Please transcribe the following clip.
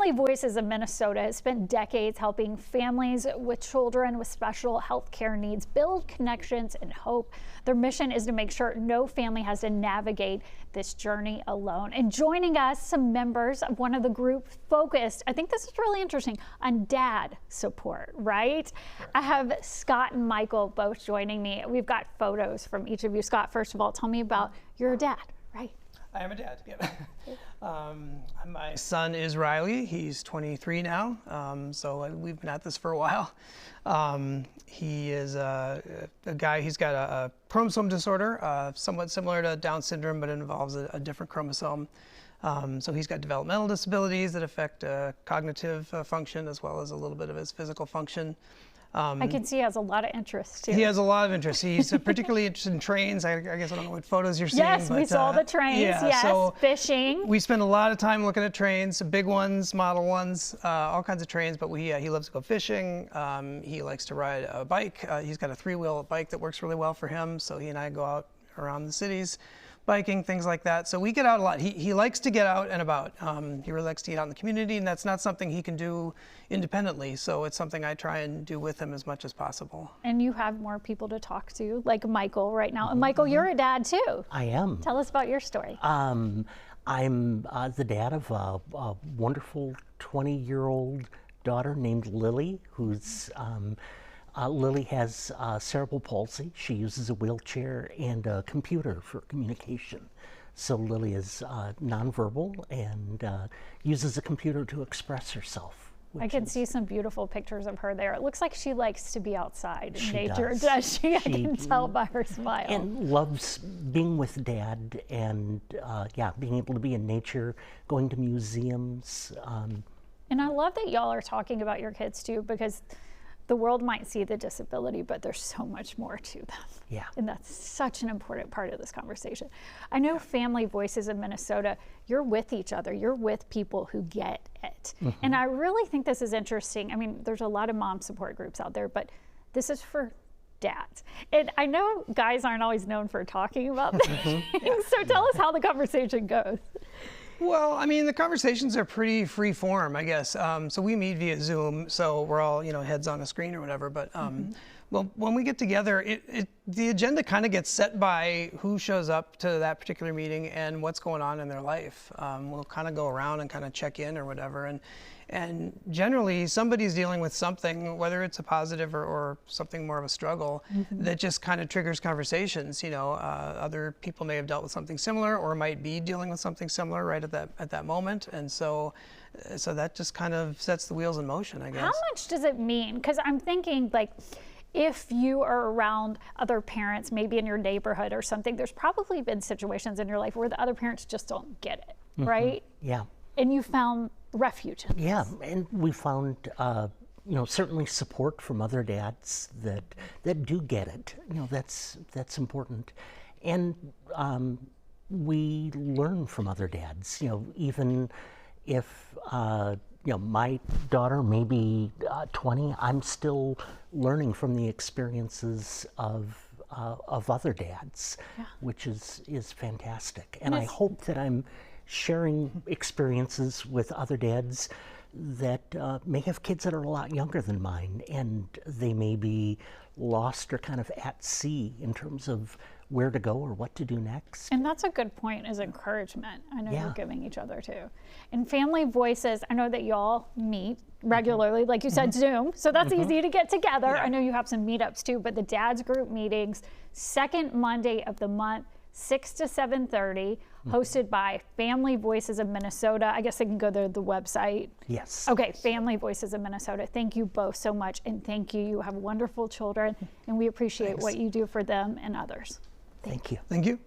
Family Voices of Minnesota has spent decades helping families with children with special health care needs build connections and hope. Their mission is to make sure no family has to navigate this journey alone. And joining us, some members of one of the group focused, I think this is really interesting, on dad support, right? I have Scott and Michael both joining me. We've got photos from each of you. Scott, first of all, tell me about your dad, right? I am a dad, yeah. My son is Riley. He's 23 now, so we've been at this for a while. He is a guy, he's got a chromosome disorder, somewhat similar to Down syndrome, but it involves a different chromosome. So he's got developmental disabilities that affect cognitive function as well as a little bit of his physical function. I can see he has a lot of interest too. He has a lot of interest. He's particularly interested in trains. I guess I don't know what photos you're seeing. Yes, we saw the trains. Yeah, yes, so fishing. We spend a lot of time looking at trains, big ones, model ones, all kinds of trains. But he loves to go fishing. He likes to ride a bike. He's got a 3-wheel bike that works really well for him. So he and I go out around the cities, biking, things like that. So we get out a lot. He likes to get out and about. He really likes to get out in the community, and that's not something he can do independently. So it's something I try and do with him as much as possible. And you have more people to talk to, like Michael right now. And Michael, you're a dad too. I am. Tell us about your story. I'm the dad of a wonderful 20-year-old daughter named Lily, who's Lily has cerebral palsy. She uses a wheelchair and a computer for communication. So Lily is nonverbal and uses a computer to express herself. I can see some beautiful pictures of her there. It looks like she likes to be outside in nature, does. does she? I can tell by her smile. And loves being with Dad and being able to be in nature, going to museums. And I love that y'all are talking about your kids too, because the world might see the disability, but there's so much more to them. Yeah. And that's such an important part of this conversation. I know Family Voices of Minnesota, you're with each other. You're with people who get it. Mm-hmm. And I really think this is interesting. I mean, there's a lot of mom support groups out there, but this is for dads. And I know guys aren't always known for talking about things, so tell us how the conversation goes. Well, I mean, the conversations are pretty free form, I guess. So we meet via Zoom, so we're all, heads on a screen or whatever. But well, when we get together, the agenda kind of gets set by who shows up to that particular meeting and what's going on in their life. We'll kind of go around and kind of check in or whatever. And generally, somebody's dealing with something, whether it's a positive or something more of a struggle, that just kind of triggers conversations. Other people may have dealt with something similar or might be dealing with something similar right at that moment. And so that just kind of sets the wheels in motion, I guess. How much does it mean? Because I'm thinking, like, if you are around other parents, maybe in your neighborhood or something, there's probably been situations in your life where the other parents just don't get it, right? Yeah. And you found refuge in this. Yeah, and we found, certainly support from other dads that do get it. That's important. And we learn from other dads. Even if my daughter may be 20, I'm still learning from the experiences of other dads, which is fantastic. And I hope that I'm sharing experiences with other dads that may have kids that are a lot younger than mine, and they may be lost or kind of at sea in terms of where to go or what to do next. And that's a good point, is encouragement. I know you're giving each other too. And Family Voices, I know that y'all meet regularly, like you said, Zoom, so that's easy to get together. I know you have some meetups too, but the dads group meetings, second Monday of the month, 6 to 7:30, hosted by Family Voices of Minnesota. I guess they can go to the website. Yes. Okay, Family Voices of Minnesota. Thank you both so much, and thank you. You have wonderful children, and we appreciate what you do for them and others. Thank you. Thank you.